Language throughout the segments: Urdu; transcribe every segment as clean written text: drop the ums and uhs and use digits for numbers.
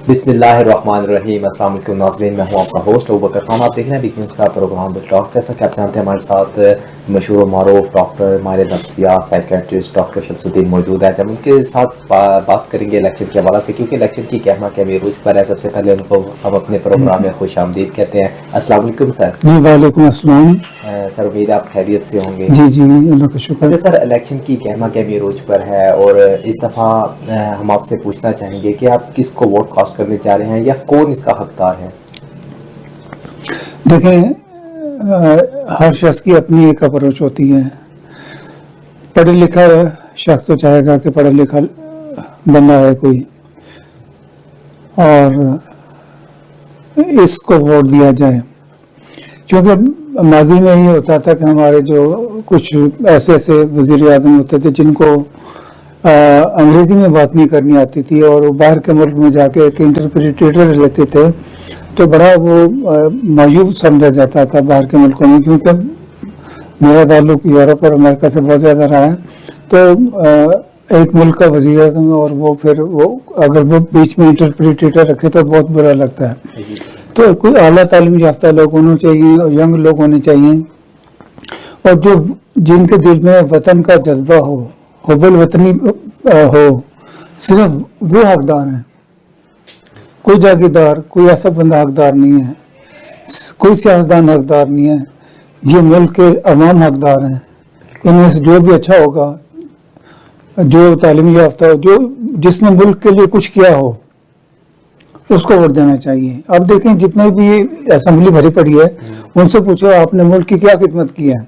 بسم اللہ الرحمن الرحیم۔ السلام علیکم ناظرین، میں ہوں آپ کا ہوسٹ ابو بکر خان۔ آپ دیکھ رہے ہیں بیکنیوز کا پروگرام دی ٹاکس۔ جیسا کہ آپ جانتے ہیں ہمارے ساتھ مشہور و معروف ڈاکٹر ماہر نفسیات سائیکیٹرسٹ ڈاکٹر شمس الدین موجود ہیں۔ ہم ان کے ساتھ بات کریں گے الیکشن کے حوالے سے، کیونکہ الیکشن کی کہنا کہ عروج پر ہے۔ سب سے پہلے ان کو ہم اپنے پروگرام میں خوش آمدید کہتے ہیں۔ السلام علیکم سر۔ جی وعلیکم السلام سر، امید آپ خیریت سے ہوں گے؟ جی جی اللہ کا شکر۔ سر، الیکشن کی کہنا کہ عروج پر ہے، اور اس دفعہ ہم آپ سے پوچھنا چاہیں گے کہ آپ کس کو ووٹ کاسٹ کرنے جا رہے ہیں یا کون اس کا حقدار ہے؟ دیکھیں، ہر شخص کی اپنی ایک اپروچ ہوتی ہے۔ پڑھا لکھا شخص تو چاہے گا کہ پڑھا لکھا بندہ ہے کوئی اور اس کو ووٹ دیا جائے، کیونکہ ماضی میں ہی ہوتا تھا کہ ہمارے جو کچھ ایسے وزیر اعظم ہوتے تھے جن کو انگریزی میں بات نہیں کرنی آتی تھی، اور وہ باہر کے ملک میں جا کے ایک انٹرپریٹیٹر لیتے تھے، تو بڑا وہ معیوب سمجھا جاتا تھا باہر کے ملکوں میں۔ کیونکہ میرا تعلق یورپ اور امریکہ سے بہت زیادہ رہا ہے، تو ایک ملک کا وزیر اعظم اور وہ پھر اگر وہ بیچ میں انٹرپریٹیٹر رکھے تو بہت برا لگتا ہے۔ تو کوئی اعلیٰ تعلیم یافتہ لوگ ہونے چاہیے اور ینگ لوگ ہونے چاہیے، اور جو جن کے دل میں وطن کا جذبہ ہو، حب الوطنی ہو، صرف وہ حقدار ہیں۔ کوئی جاگیردار، کوئی ایسا بندہ حقدار نہیں ہے، کوئی سیاستدان حقدار نہیں ہے، یہ ملک کے عوام حقدار ہیں۔ ان میں سے جو بھی اچھا ہوگا، جو تعلیم یافتہ ہو، جس نے ملک کے لیے کچھ کیا ہو، اس کو ووٹ دینا چاہیے۔ اب دیکھیں جتنے بھی اسمبلی بھری پڑی ہے، ان سے پوچھو آپ نے ملک کی کیا خدمت کی ہے؟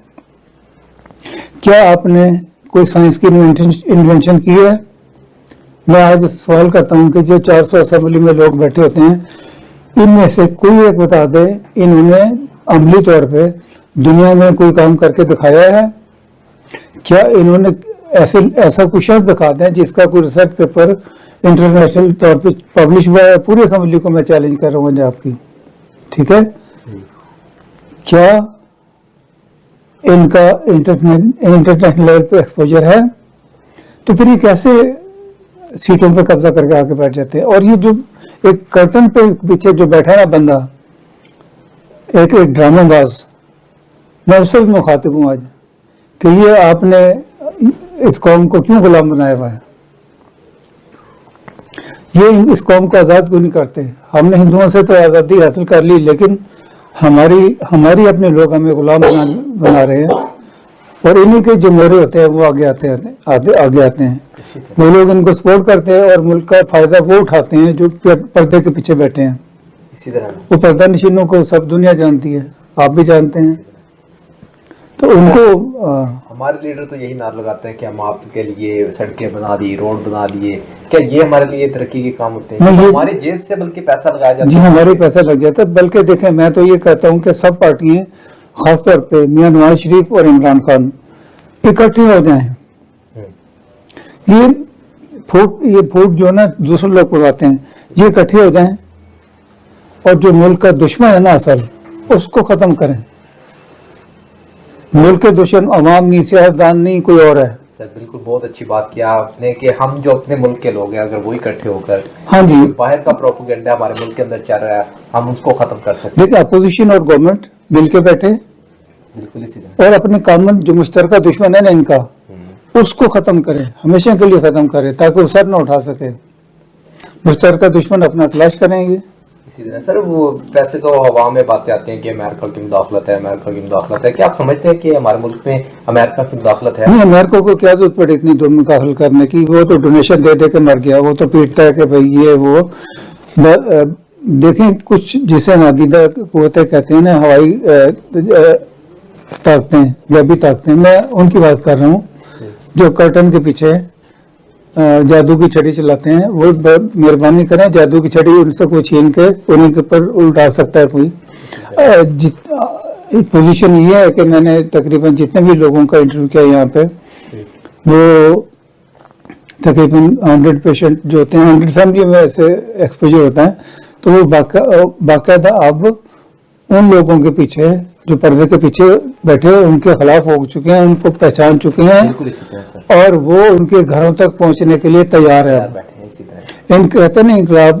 کیا آپ نے کوئی سائنس کی انوینشن کی ہے؟ میں آج سوال کرتا ہوں کہ جو 400 اسمبلی میں لوگ بیٹھے ہوتے ہیں، ان میں سے کوئی ایک بتا دے انہوں نے عملی طور پہ دنیا میں کوئی کام کر کے دکھایا ہے؟ کیا انہوں نے ایسا کوئی شخص دکھا دیں جس کا کوئی ریسرچ پیپر انٹرنیشنل طور پہ پبلش ہوا ہے؟ پوری اسمبلی کو میں چیلنج کر رہا ہوں آپ کی، ٹھیک ہے؟ کیا ان کا انٹرنیشنل لیول پہ ایکسپوجر ہے؟ تو پھر یہ کیسے سیٹوں پہ قبضہ کر کے آگے بیٹھ جاتے ہیں؟ اور یہ جو ایک کرٹن پہ پیچھے جو بیٹھا ہے بندہ، ایک ڈرامہ باز، میں اس سے بھی مخاطب ہوں آج کہ یہ آپ نے اس قوم کو کیوں غلام بنایا ہوا ہے؟ یہ اس قوم کو آزاد کیوں نہیں کرتے؟ ہم نے ہندوؤں سے تو آزادی حاصل کر لی، لیکن ہماری اپنے لوگ ہمیں غلام بنا رہے ہیں، اور انہی کے جو مورے ہوتے ہیں وہ آگے آتے ہیں۔ وہ لوگ ان کو سپورٹ کرتے ہیں اور ملک کا فائدہ وہ اٹھاتے ہیں جو پردے کے پیچھے بیٹھے ہیں۔ اسی طرح وہ پردہ نشینوں کو سب دنیا جانتی ہے، آپ بھی جانتے ہیں۔ تو ان کو ہمارے لیڈر تو یہی نعرہ لگاتے ہیں کہ ہم آپ کے لیے سڑکیں بنا دی، روڈ بنا دیے۔ کیا یہ ہمارے لیے ترقی کے کام ہوتے ہیں؟ ہماری جیب سے بلکہ پیسہ لگایا جاتا ہے۔ جی ہمارے پیسہ لگ جاتا ہے، بلکہ دیکھیں میں تو یہ کہتا ہوں کہ سب پارٹیاں، خاص طور پہ میاں نواز شریف اور عمران خان اکٹھے ہو جائیں۔ یہ پھوٹ جو نا دوسرے لوگ اڑاتے ہیں، یہ اکٹھے ہو جائیں اور جو ملک کا دشمن ہے نا اصل، اس کو ختم کریں۔ ملک کے دشمن عوام نہیں، سیاستدان نہیں، کوئی اور ہے۔ سر بالکل بہت اچھی بات کیا آپ نے کہ ہم جو اپنے ملک کے لوگ ہیں اگر وہ اکٹھے ہو کر ہاں جی باہر کا پروپیگنڈا ہمارے ملک کے اندر چل رہا ہے، ہم اس کو ختم کر سکتے ہیں۔ دیکھیں اپوزیشن اور گورنمنٹ مل کے بیٹھے بالکل اسی طرح، اور اپنے کامن جو مشترکہ دشمن ہے نا ان کا، اس کو ختم کرے، ہمیشہ کے لیے ختم کرے، تاکہ وہ سر نہ اٹھا سکے۔ مشترکہ دشمن اپنا تلاش کریں گے۔ اسی طرح سر، وہ ویسے تو ہوا میں باتیں آتی ہیں کہ امریکہ کی مداخلت ہے، امریکہ کی مداخلت ہے۔ کیا آپ سمجھتے ہیں کہ ہمارے ملک میں امریکہ کی مداخلت ہے؟ نہیں، امریکہ کو کیا ضرورت پڑی اتنی مداخلت کرنے کی؟ وہ تو ڈونیشن دے کے مر گیا، وہ تو پیٹتا ہے کہ بھائی یہ وہ۔ دیکھیں کچھ جسے نادیدہ قوتیں کہتے ہیں نا، ہوائی طاقتیں یا بھی طاقتیں، میں ان کی بات کر رہا ہوں جو کرٹن کے پیچھے جادو کی چھڑی چلاتے ہیں۔ وہ مہربانی کریں، جادو کی چھڑی ان سے کوئی چھین کے انہیں کے اوپر الٹا سکتا ہے کوئی۔ پوزیشن یہ ہے کہ میں نے تقریباً جتنے بھی لوگوں کا انٹرویو کیا یہاں پہ، وہ تقریباً 100 پیشنٹ جو ہوتے ہیں، 100 فیملی میں ایسے ایکسپوجر ہوتا ہے، تو وہ باقاعدہ اب ان لوگوں کے پیچھے جو پردے کے پیچھے بیٹھے ان کے خلاف ہو چکے ہیں، ان کو پہچان چکے ہیں، اور وہ ان کے گھروں تک پہنچنے کے لیے تیار ہے۔ ان کہتے ہیں انقلاب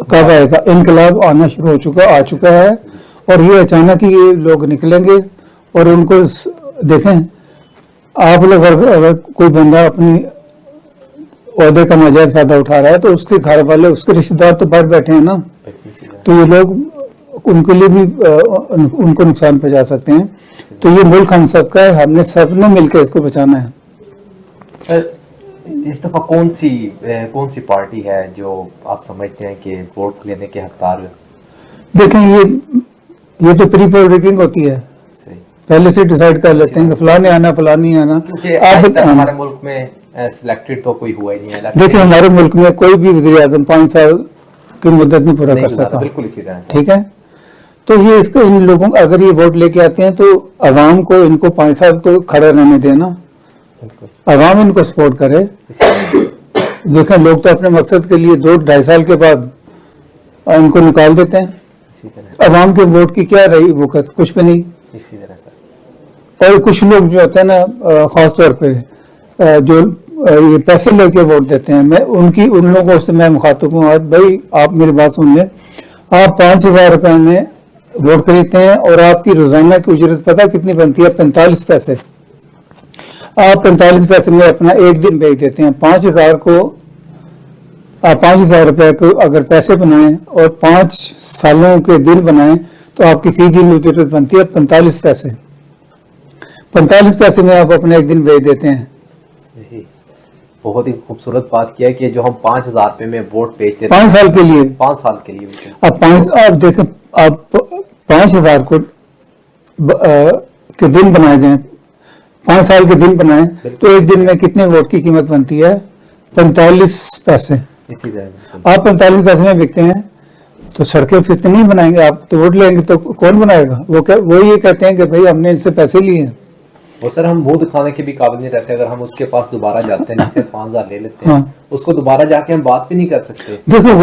کب آئے گا. انقلاب آنا شروع آ چکا ہے, اور یہ اچانک ہی یہ لوگ نکلیں گے اور ان کو دیکھیں. آپ لوگ اگر کوئی بندہ اپنی عہدے کا ناجائز فائدہ اٹھا رہا ہے تو اس کے گھر والے, اس کے رشتے دار تو باہر بیٹھے ہیں نا, تو یہ لوگ ان کے لیے بھی ان کو نقصان پہنچا سکتے ہیں. تو یہ ملک ہم سب کا ہے, ہم نے سب نے مل کے اس کو بچانا ہے. اس دفعہ کون سی پارٹی ہے جو آپ سمجھتے ہیں کہ ووٹ لینے کے حقدار ہے؟ دیکھیں یہ تو پری پولیٹنگ ہوتی ہے, پہلے سے ڈیسائیڈ کر لیتے ہیں کہ فلاں نے آنا فلاں نہیں آنا. ہمارے ملک میں سلیکٹڈ تو کوئی ہوا ہی نہیں ہے. دیکھیں ہمارے ملک میں کوئی بھی وزیر اعظم 5 سال کی مدت نہیں پورا کر سکا. بالکل اسی طرح. ٹھیک ہے, تو یہ اس کو ان لوگوں اگر یہ ووٹ لے کے آتے ہیں تو عوام کو ان کو 5 سال تو کھڑے رہنے دینا, عوام ان کو سپورٹ کرے. دیکھیں لوگ تو اپنے مقصد کے لیے 2-2.5 سال کے بعد ان کو نکال دیتے ہیں. عوام کے ووٹ کی کیا رہی وقت, کچھ بھی نہیں. اسی طرح سر. اور کچھ لوگ جو ہوتے ہیں نا خاص طور پہ جو یہ پیسے لے کے ووٹ دیتے ہیں, میں ان لوگوں سے میں مخاطب ہوں. آج بھائی آپ میری بات سن لیں, آپ 5,000 روپے میں ووٹ خریدتے ہیں اور آپ کی روزانہ کی اجرت پتہ کتنی بنتی ہے؟ 45 پیسے. آپ 45 پیسے میں اپنا ایک دن بھیج دیتے ہیں. 5,000 کو آپ 5,000 روپے کو اگر پیسے بنائیں اور 5 سالوں کے دن بنائیں تو آپ کی فی دن اجرت بنتی ہے 45 پیسے. 45 پیسے میں آپ اپنا ایک دن بھیج دیتے ہیں. بہت ہی خوبصورت بات کیا ہے کہ جو ہم 5,000 روپے میں ووٹ بیچتے 5 سال کے لیے, 5 سال کے لیے. آپ دیکھیں آپ 5,000 کو کے دن بنائے جائیں, 5 سال کے دن بنائیں تو ایک دن میں کتنے ووٹ کی قیمت بنتی ہے؟ 45 پیسے. اسی طرح آپ 45 پیسے میں بکتے ہیں تو سڑکیں پھر نہیں بنائیں گے آپ, تو ووٹ لیں گے تو کون بنائے گا؟ وہ یہ کہتے ہیں کہ بھائی ہم نے ان سے پیسے لیے ہیں. وہ سر ہم منہ دکھانے کے بھی قابل نہیں رہتے. اگر ہم اس کے پاس دوبارہ جاتے ہیں جس سے 5,000 لے لیتے ہیں, اس کو دوبارہ جا کے ہم بات بھی نہیں کر سکتے. دیکھو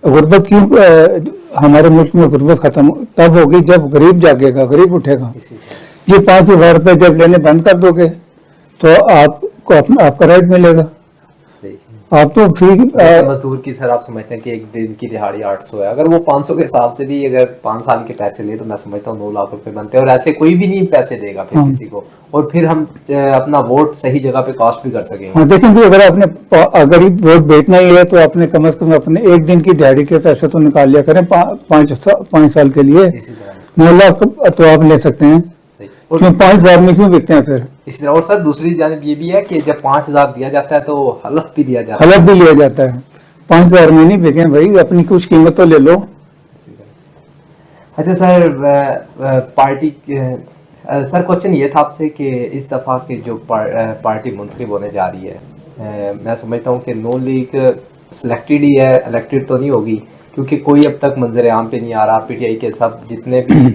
غربت کیوں ہمارے ملک میں غربت ختم تب ہوگی جب غریب جاگے گا, غریب اٹھے گا. یہ 5,000 روپے جب لینے بند کر دو گے تو آپ کو آپ کا رائٹ ملے گا. آپ تو مزدور کی سر آپ سمجھتے ہیں کہ ایک دن کی دہاڑی 800 ہے, اگر وہ 500 کے حساب سے بھی اگر 5 سال کے پیسے لے تو میں سمجھتا ہوں 9 لاکھ روپے بنتے ہیں. اور ایسے کوئی بھی نہیں پیسے دے گا پھر کسی کو, اور پھر ہم اپنا ووٹ صحیح جگہ پہ کاسٹ بھی کر سکیں گے. دیکھیں بھی اگر ووٹ بیچنا ہی ہے تو آپ نے کم از کم اپنے ایک دن کی دیہڑی کے پیسے تو نکال لیا کریں 5 سال کے لیے. 9 لاکھ تو آپ لے سکتے ہیں, 5,000 میں کیوں بکتے ہیں پھر؟ اسی طرح. اور سر دوسری جانب یہ بھی ہے کہ جب 5,000 دیا جاتا ہے تو حلف بھی دیا جاتا ہے. حلف بھی لیا جاتا ہے. 5,000 میں نہیں بکیں بھائی, اپنی کچھ قیمت تو لے لو. اچھا سر, پارٹی سر کوشچن یہ تھا آپ سے کہ اس دفعہ کی جو پارٹی منتخب ہونے جا رہی ہے, میں سمجھتا ہوں کہ نون لیگ سلیکٹڈ ہی ہے, الیکٹڈ تو نہیں ہوگی, کیونکہ کوئی اب تک منظر عام پہ نہیں آ رہا. پی ٹی آئی کے سب جتنے بھی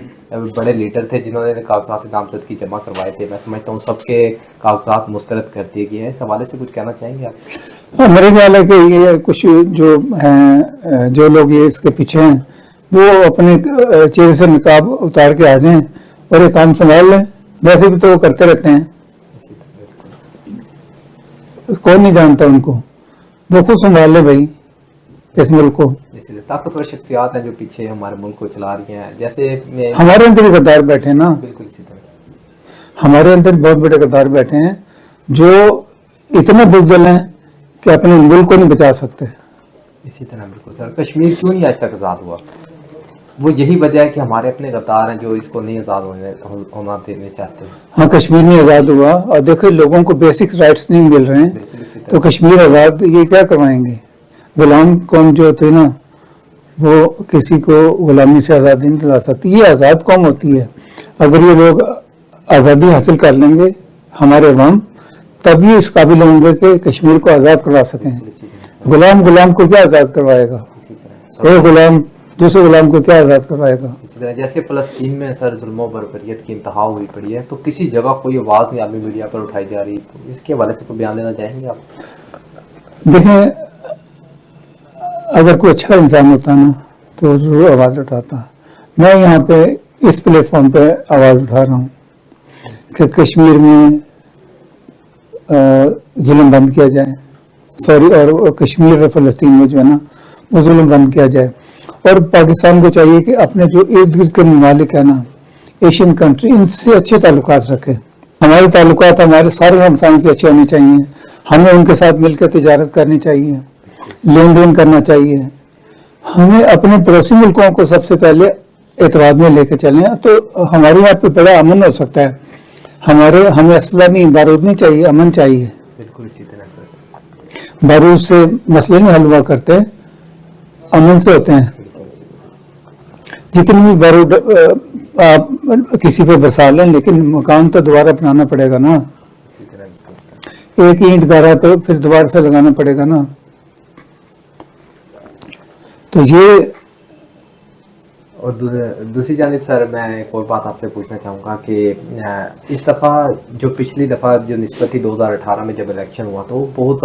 بڑے لیڈر تھے جنہوں نے کاغذات نامزدگی جمع کروائے تھے, میں سمجھتا ہوں سب کے کاغذات مسترد کر دیے گئے ہیں. اس حوالے سے کچھ کہنا چاہیں گے آپ؟ میرے خیال ہے کہ یہ کچھ جو ہیں, جو لوگ یہ اس کے پیچھے ہیں, وہ اپنے چہرے سے نقاب اتار کے آ جائیں اور یہ کام سنبھال لیں. ویسے بھی تو وہ کرتے رہتے ہیں, کون نہیں جانتا ان کو. وہ خود سنبھال لے بھائی اس ملک کو. طاقتور شخصیات ہیں جو پیچھے ہمارے ملک کو چلا رہی ہیں, جیسے ہمارے اندر غدار بیٹھے ہیں نا. بالکل اسی طرح ہمارے اندر بہت بڑے غدار بیٹھے ہیں جو اتنے بزدل ہیں کہ اپنے ملک کو نہیں بچا سکتے. اسی طرح بالکل سر. کشمیر کیوں نہیں آج تک آزاد ہوا؟ وہ یہی وجہ ہے کہ ہمارے اپنے غدار ہیں جو اس کو نہیں آزاد ہونا دینے چاہتے. ہاں, کشمیر نہیں آزاد ہوا, اور دیکھو لوگوں کو بیسک رائٹس نہیں مل رہے ہیں تو کشمیر آزاد یہ کیا کروائیں گے؟ غلام قوم جو ہوتے نا وہ کسی کو غلامی سے آزادی نہیں دلا سکتی. یہ آزاد قوم ہوتی ہے. اگر یہ لوگ آزادی حاصل کر لیں گے ہمارے عوام, تب یہ اس قابل ہوں گے کہ کشمیر کو آزاد کروا سکیں. غلام کو کیا آزاد کروائے گا؟ ایک غلام دوسرے غلام کو کیا آزاد کروائے گا؟ اسی طرح جیسے فلسطین میں سر ظلم و بربریت کی انتہا ہوئی پڑی ہے, تو کسی جگہ کوئی آواز نہیں عالمی میڈیا پر اٹھائی جا رہی, تو اس کے حوالے سے کوئی بیان دینا چاہیں گے آپ؟ دیکھیں, اگر کوئی اچھا انسان ہوتا نا تو ضرور آواز اٹھاتا. میں یہاں پہ اس پلیٹ فارم پہ آواز اٹھا رہا ہوں کہ کشمیر میں ظلم بند کیا جائے, اور کشمیر اور فلسطین میں جو ہے نا وہ ظلم بند کیا جائے. اور پاکستان کو چاہیے کہ اپنے جو ارد گرد کے ممالک ہیں نا ایشین کنٹری ان سے اچھے تعلقات رکھے. ہمارے تعلقات ہمارے سارے ہمسائوں سے اچھے ہونے چاہیے. ہمیں ان کے ساتھ مل کر تجارت کرنی چاہیے, لین دین کرنا چاہیے. ہمیں اپنے پڑوسی ملکوں کو سب سے پہلے اعتماد میں لے کے چلیں تو ہمارے یہاں پہ بڑا امن ہو سکتا ہے. ہمیں اسلحہ نہیں, بارود نہیں چاہیے, امن چاہیے. بالکل اسی طرح سر بارود سے مسئلے نہیں حل ہوا کرتے, امن سے ہوتے ہیں. جتنی بھی بارود آپ کسی پہ برسا لیں لیکن مکان تو دوبارہ بنانا پڑے گا نا. اسی طرح بالکل سر. ایک اینٹ گارا تو پھر دوبارہ سے لگانا پڑے گا نا. تو یہ اور دوسری جانب سر میں ایک اور بات آپ سے پوچھنا چاہوں گا کہ اس دفعہ جو پچھلی دفعہ جو نسبتی 2018 میں جب الیکشن ہوا تو بہت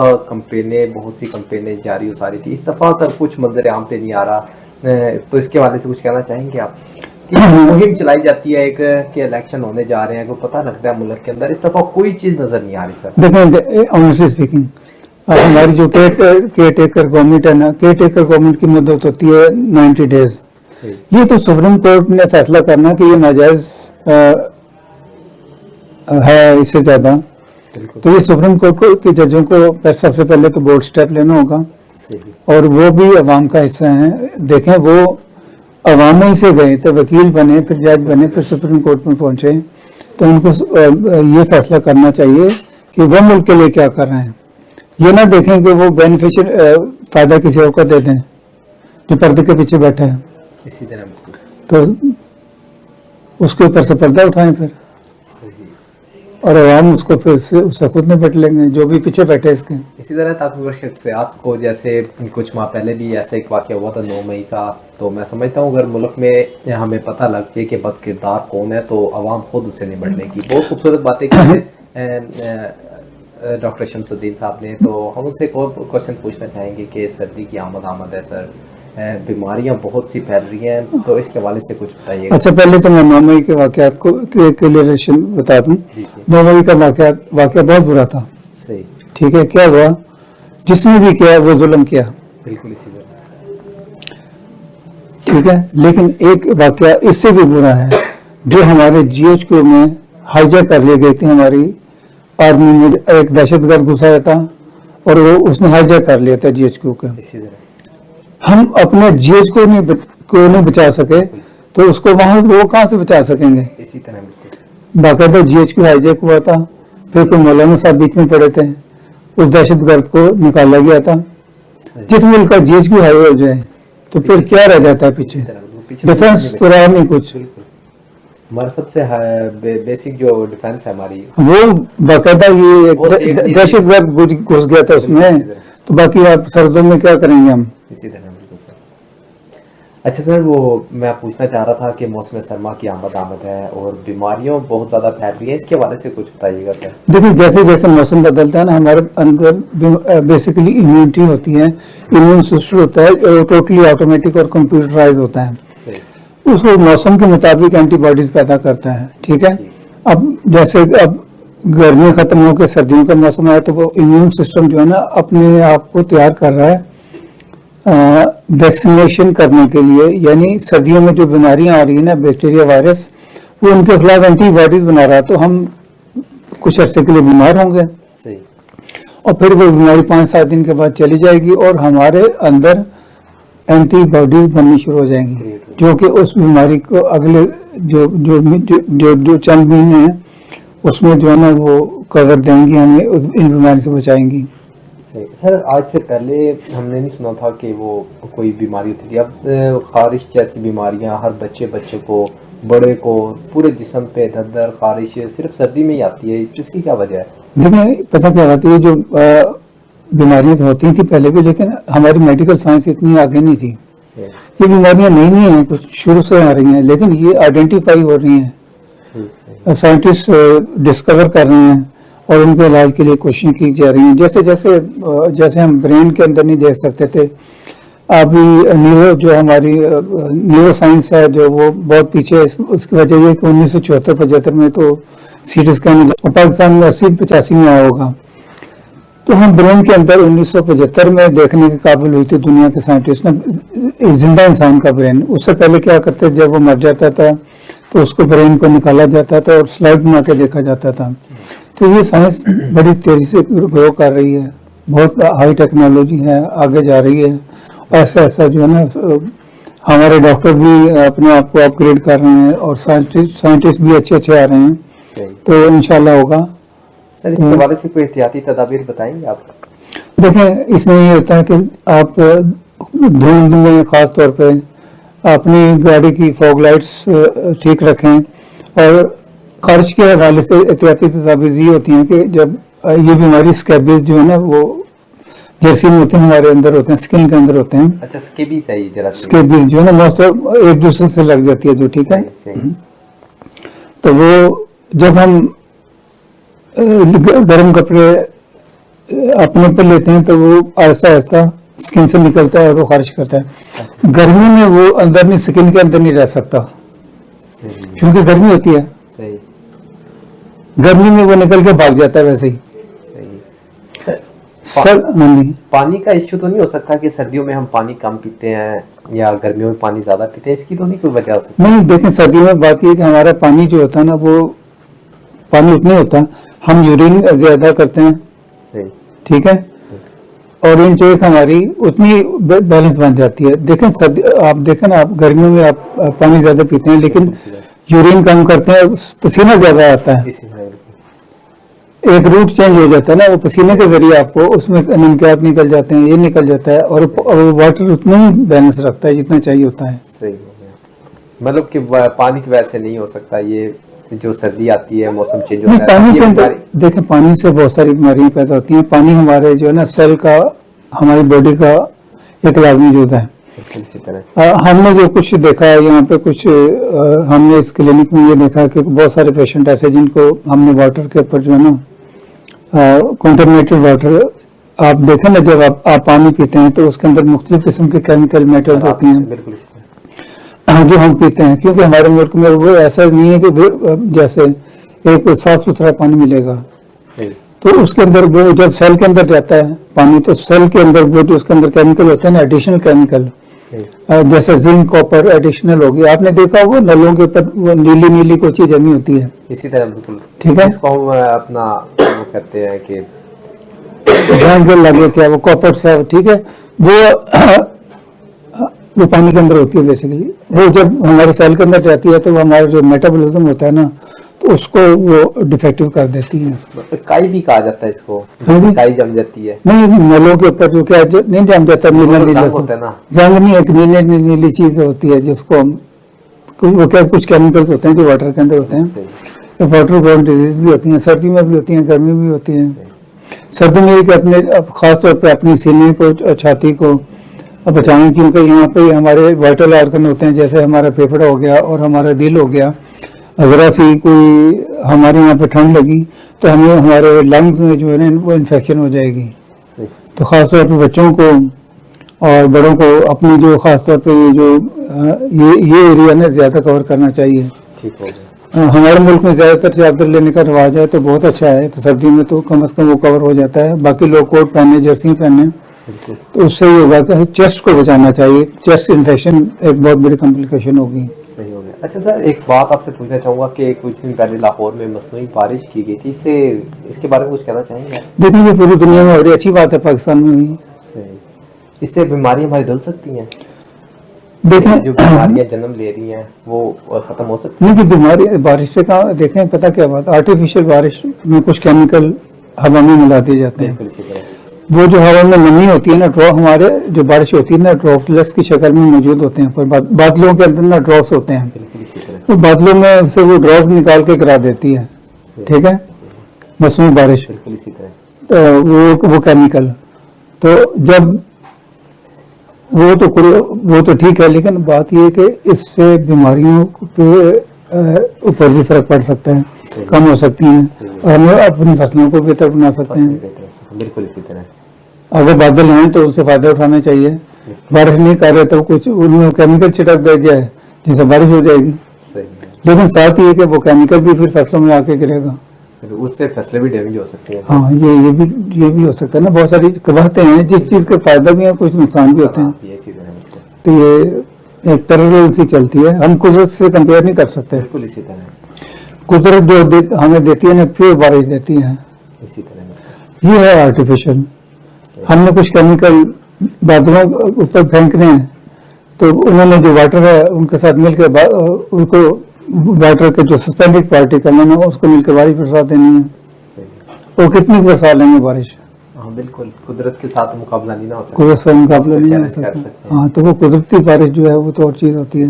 سی کمپینیں جاری ہو ساری تھی. اس دفعہ سر کچھ منظر عام پہ نہیں آ رہا, تو اس کے حوالے سے کچھ کہنا چاہیں گے آپ؟ کہ مہم چلائی جاتی ہے ایک کہ الیکشن ہونے جا رہے ہیں, کو پتہ لگتا ہے ملک کے اندر, اس دفعہ کوئی چیز نظر نہیں آ رہی سر. دیکھیں آنیسٹلی اسپیکنگ ہماری جو کیئر ٹیکر گورنمنٹ ہے نا, کیئر ٹیکر گورنمنٹ کی مدت ہوتی ہے 90 days. یہ تو سپریم کورٹ نے فیصلہ کرنا کہ یہ ناجائز ہے اس سے زیادہ, تو یہ سپریم کورٹ کے ججوں کو سب سے پہلے تو بولڈ سٹیپ لینا ہوگا. اور وہ بھی عوام کا حصہ ہیں. دیکھیں وہ عوام میں سے گئے تو وکیل بنے, پھر جج بنے, پھر سپریم کورٹ میں پہنچے, تو ان کو یہ فیصلہ کرنا چاہیے کہ وہ ملک کے لیے کیا کر رہے ہیں. یہ نہ دیکھیں کہ وہ بینیفیشل فائدہ کسی اور کو دے دیں جو پردے کے پیچھے بیٹھے ہیں, اسی طرح تو اس کے اوپر سے پردہ اٹھائیں پھر, اور عوام اس کو پھر اس سے خود نپٹ لیں گے جو بھی پیچھے بیٹھے اس کے. اسی طرح طاقتور شخصیات کو, جیسے کچھ ماہ پہلے بھی ایسا ایک واقعہ ہوا تھا 9 مئی کا, تو میں سمجھتا ہوں اگر ملک میں ہمیں پتہ لگ جائے کہ بد کردار کون ہے تو عوام خود اس سے نپٹنے کی. بہت خوبصورت باتیں کی ڈاکٹر شمس الدین صاحب نے. تو ہم ان سے ایک اور کوشچن پوچھنا چاہیں گے کہ سردی کی آمد ہے سر, بیماریاں بہت سی پھیل رہی ہیں, تو اس کے حوالے سے کچھ بتائیے. اچھا پہلے تو میں 9 مئی کے واقعات کو کلیئریشن بتا دوں. 9 مئی کا واقعہ بہت برا تھا. صحیح. ٹھیک ہے, کیا ہوا, جس نے بھی کیا وہ ظلم کیا. بالکل اسی طرح. ٹھیک ہے, لیکن ایک واقعہ اس سے بھی برا ہے جو ہمارے GHQ میں ہائی جیک کر لی گئی تھی. ہماری آرمی میں ایک دہشت گرد گھسایا تھا اور وہ اس نے ہائی جیک کر لیا تھا GHQ کا. اسی طرح ہم اپنے GHQ کو نہیں بچا سکے تو اس کو وہاں وہ کہاں سے بچا سکیں گے. اسی طرح باقاعدہ GHQ ہائی جیک ہوا تھا, پھر کوئی مولانا صاحب بیچ میں پڑے تھے, اس دہشت گرد کو نکالا گیا تھا. جس ملک کا GHQ ہائی ہو جائے تو پھر کیا رہ جاتا ہے پیچھے, ڈیفنس تو رہا نہیں کچھ. ہمارا سب سے بیسک جو ڈیفنس ہے ہماری, وہ باقاعدہ یہ دہشت گرد گھس گیا تھا اس میں, تو باقی آپ سردوں میں کیا کریں گے ہم. اسی طرح بالکل سر. اچھا سر, وہ میں پوچھنا چاہ رہا تھا کہ موسم سرما کی آمد ہے اور بیماریاں بہت زیادہ پھیل رہی ہیں, اس کے حوالے سے کچھ بتائیے گا سر. دیکھیں جیسے جیسے موسم بدلتا ہے نا, ہمارے اندر بیسیکلی امیونٹی ہوتی ہے, امیون سسٹم ہوتا ہے, ٹوٹلی آٹومیٹک اور کمپیوٹرائز ہوتا ہے. اس کو موسم کے مطابق اینٹی باڈیز پیدا کرتا ہے. ٹھیک ہے, اب جیسے اب گرمی ختم ہو کے سردیوں کا موسم آیا تو وہ امیون سسٹم جو ہے نا اپنے آپ کو تیار کر رہا ہے ویکسینیشن کرنے کے لیے. یعنی سردیوں میں جو بیماریاں آ رہی ہیں نا, بیکٹیریا وائرس, وہ ان کے خلاف اینٹی باڈیز بنا رہا ہے, تو ہم کچھ عرصے کے لیے بیمار ہوں گے اور پھر وہ بیماری 5-7 دن کے بعد چلی جائے گی اور ہمارے اندر اینٹی باڈیز بننی شروع ہو جائیں گی جو کہ اس بیماری کو اگلے جو چند مہینے ہیں اس میں جو ہے نا وہ کور دیں گی, ہمیں ان بیماری سے بچائیں گی. سر آج سے پہلے ہم نے نہیں سنا تھا کہ وہ کوئی بیماری ہوتی تھی. اب خارش جیسی بیماریاں ہر بچے کو, بڑے کو, پورے جسم پہ دردر خارش صرف سردی میں ہی آتی ہے, اس کی کیا وجہ ہے؟ دیکھیں پتہ کیا ہوتی ہے, جو بیماریاں تو ہوتی تھیں پہلے بھی, لیکن ہماری میڈیکل سائنس اتنی آگے نہیں تھی. یہ بیماریاں نہیں ہیں, کچھ شروع سے آ رہی ہیں, لیکن یہ آئیڈینٹیفائی ہو رہی ہیں, سائنٹسٹ ڈسکور کر رہے ہیں اور ان کے علاج کے لیے کوششیں کی جا رہی ہیں. جیسے ہم برین کے اندر نہیں دیکھ سکتے تھے, ابھی جو ہماری نیورو سائنس ہے جو وہ بہت پیچھے, اس کی وجہ یہ کہ 1974-75 میں تو CT اسکین پاکستان میں 80-85 میں آیا ہوگا. تو ہم برین کے اندر 1975 میں دیکھنے کے قابل ہوئی تھی دنیا کے سائنٹسٹ نے ایک زندہ انسان کا برین. اس سے پہلے کیا کرتے جب وہ مر جاتا تھا تو اس کو برین کو نکالا جاتا تھا اور سلائڈ بنا کے دیکھا جاتا تھا. تو یہ سائنس بڑی تیزی سے گرو کر رہی ہے, بہت ہائی ٹیکنالوجی ہے, آگے جا رہی ہے. ایسا جو ہے نا ہمارے ڈاکٹر بھی اپنے آپ کو اپ گریڈ کر رہے ہیں اور سائنٹسٹ بھی اچھے آ رہے ہیں. تو انشاءاللہ ہوگا. سر اس کے حوالے سے کوئی احتیاطی تدابیر بتائیں گے آپ؟ دیکھیں اس میں یہ ہوتا ہے کہ آپ دھند میں خاص طور پہ اپنی گاڑی کی فوگ لائٹس ٹھیک رکھیں, اور خارج کے حوالے سے احتیاطی تدابیر یہ ہوتی ہیں کہ جب یہ بیماری اسکیبیز جو ہے نا وہ جرثیم ہوتے ہیں ہمارے اندر ہوتے ہیں, اسکن کے اندر ہوتے ہیں. اچھا اسکیبیز ہے یہ اسکیبیز جو ہے نا موسٹ ایک دوسرے سے لگ جاتی ہے جو, ٹھیک ہے. تو وہ جب ہم گرم کپڑے اپنے پر لیتے ہیں تو وہ آہستہ آہستہ اسکن سے نکلتا ہے اور وہ خارج کرتا ہے. گرمی میں وہ اندر نہیں, اسکن کے اندر نہیں رہ سکتا کیونکہ گرمی ہوتی ہے. گرمی میں وہ نکل کے بھاگ جاتا ہے ویسے ہی. پانی کا ایشو تو نہیں ہو سکتا کہ سردیوں میں ہم پانی کم پیتے ہیں یا گرمیوں میں پانی زیادہ پیتے ہیں, اس کی تو نہیں کوئی وجہ ہو سکتی؟ نہیں دیکھیں سردیوں میں بات یہ ہے کہ ہمارا پانی جو ہوتا ہے نا وہ پانی اتنا ہوتا ہے, ہم یورین زیادہ کرتے ہیں, ٹھیک ہے, اور انٹیک ہماری اتنی بیلنس بن جاتی ہے. دیکھیں آپ دیکھیں نا, آپ گرمیوں میں آپ پانی زیادہ پیتے ہیں لیکن یورین کم کرتے ہیں, پسینہ زیادہ آتا ہے, ایک روٹ چینج ہو جاتا ہے نا, وہ پسینے کے ذریعے آپ کو اس میں نمکیات نکل جاتے ہیں, یہ نکل جاتا ہے, اور واٹر اتنا ہی بیلنس رکھتا ہے جتنا چاہیے ہوتا ہے. صحیح ہو گیا, مطلب کہ پانی کی وجہ سے نہیں ہو سکتا یہ جو سردی آتی ہے, موسم چینج ہوتا ہے. پانی کے اندر دیکھیں پانی سے بہت ساری بیماریاں پیدا ہوتی ہیں. پانی ہمارے جو ہے نا سیل کا, ہماری باڈی کا ایک لازمی جزو ہے. ہم نے جو کچھ دیکھا ہے یہاں پہ, کچھ ہم نے اس کلینک میں یہ دیکھا کہ بہت سارے پیشنٹ ایسے جن کو ہم نے واٹر کے اوپر جو ہے نا کنٹامینیٹڈ واٹر, آپ دیکھیں نا جب آپ پانی پیتے ہیں تو اس کے اندر مختلف قسم کے کیمیکل میٹلز ہوتی ہیں جو ہم پیتے ہیں, کیونکہ ہمارے ملک میں وہ ایسا نہیں ہے کہ جیسے ایک صاف ستھرا پانی ملے گا. تو اس کے اندر وہ جب سیل کے اندر جاتا ہے پانی تو سیل کے اندر وہ جو اس کے اندر کیمیکل ہوتے ہیں نا, ایڈیشنل کیمیکل, جیسے زنک کاپر ایڈیشنل ہوگی. آپ نے دیکھا وہ نلوں کے اوپر وہ نیلی نیلی کوئی چیز جمی ہوتی ہے, اسی طرح بالکل, ٹھیک ہے, اس کو ہم اپنا وہ کرتے ہیں کہ لگے کیا وہ کاپر سے, ٹھیک ہے, وہ پانی کے اندر ہوتی ہے بیسیکلی. وہ جب ہمارے سیل کے اندر جاتی ہے تو ہمارا جو میٹابولزم ہوتا ہے نا تو اس کو وہ ڈیفیکٹو کر دیتی ہے. کائی بھی کہا جاتا ہے اس کو, کائی جم جاتی ہے. نہیں, نلوں کے اوپر جو کیا نہیں جم جاتا, نیلا نیلا زنگ نہیں, ایک نیلی نیلی چیز ہوتی ہے جس کو وہ کیا کچھ کیمیکلز ہوتے ہیں جو واٹر کے اندر ہوتے ہیں. واٹر بورن ڈیزیز بھی ہوتی ہیں, سردی میں بھی ہوتی ہیں, گرمی میں بھی ہوتی ہیں. سردی میں کہ اپنے خاص طور پہ اپنی سینے کو, چھاتی کو بچائیں, کیونکہ یہاں پہ ہمارے وائٹل آرگن ہوتے ہیں, جیسے ہمارا پھیپھڑا ہو گیا اور ہمارا دل ہو گیا. ذرا سی کوئی ہمارے یہاں پہ ٹھنڈ لگی تو ہمیں ہمارے لنگز میں جو ہے نا وہ انفیکشن ہو جائے گی. تو خاص طور پہ بچوں کو اور بڑوں کو اپنی جو خاص طور پہ یہ ایریا نا زیادہ کور کرنا چاہیے. ہمارے ملک میں زیادہ تر چادر لینے کا رواج ہے تو بہت اچھا ہے, تو سردی میں تو کم از کم وہ کور ہو جاتا ہے. باقی لوگ کوٹ پہنے, جرسی پہنے, تو اس سے یہ ہوگا کہ چیسٹ کو بچانا چاہیے. چیسٹ انفیکشن ایک بہت بڑی کمپلیکیشن ہوگی. صحیح ہو گیا. اچھا سر, ایک بات آپ سے پوچھنا چاہوں گا کہ کچھ دن پہلے لاہور میں مصنوعی بارش کی گئی تھی, اس کے بارے میں کچھ کہنا چاہیں گے؟ دیکھیں یہ پوری دنیا میں بڑی اچھی بات ہے, پاکستان میں بھی. اس سے بیماریاں ہماری ڈل سکتی ہیں؟ دیکھیں جو بیماریاں جنم لے رہی ہیں وہ ختم ہو سکتی نہیں, کہ بیماری بارش سے کہاں, دیکھیں پتہ کیا بات, آرٹیفیشیل بارش میں کچھ کیمیکل ہوا میں ملا دیے جاتے ہیں. وہ جو ہوا میں نمی ہوتی ہے نا, ڈراپ, ہمارے جو بارش ہوتی ہے نا ڈراپلس کی شکل میں موجود ہوتے ہیں, پر بادلوں کے اندر نا ڈراپس ہوتے ہیں, تو بادلوں میں سے وہ ڈراپ نکال کے گرا دیتی ہے, ٹھیک ہے, مصنوعی بارش, وہ کیمیکل. تو جب وہ تو ٹھیک ہے, لیکن بات یہ ہے کہ اس سے بیماریوں کے اوپر بھی فرق پڑ سکتا ہے, کم ہو سکتی ہیں, اور ہم اپنی فصلوں کو بہتر بنا سکتے ہیں. بالکل اسی طرح اگر بادل ہیں تو اس سے فائدہ اٹھانا چاہیے. بارش نہیں کر رہے تو کچھ ان میں کیمیکل چھٹک دے جائے جن سے بارش ہو جائے گی, لیکن ساتھ یہ کہ وہ کیمیکل بھی پھر فصلوں میں آ کے گرے گا. پھر اس سے فصلیں بھی ڈیمیج ہو سکتی ہیں. ہاں یہ بھی ہو سکتا ہے نا. بہت ساری باتیں ہیں جس چیز کے فائدہ بھی ہیں کچھ نقصان بھی ہوتے ہیں. یہ چیزیں ہیں بالکل. تو یہ ایک پیرالل سی چلتی ہے. ہم قدرت سے کمپیئر نہیں کر سکتے. بالکل اسی طرح قدرت جو ہمیں دیتی ہے نا پیور بارش دیتی ہے. اسی طرح یہ ہے آرٹیفیشل. ہم نے کچھ کیمیکل بادلوں اوپر پھینکنے ہیں تو انہوں نے جو واٹر ہے ان کے ساتھ مل کے ان کو واٹر کے جو سسپینڈیڈ پارٹیکل ہیں اس کو مل کے بارش برسا دینی ہے. صحیح. وہ کتنی برسا لیں گے بارش. ہاں بالکل. قدرت کے ساتھ مقابلہ نہیں نہ ہو سکتا. قدرت سے مقابلہ نہیں ہو چیلنج کر سکتا. سکتے ہیں. ہاں تو وہ قدرتی بارش جو ہے وہ تو اور چیز ہوتی ہے.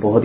بہت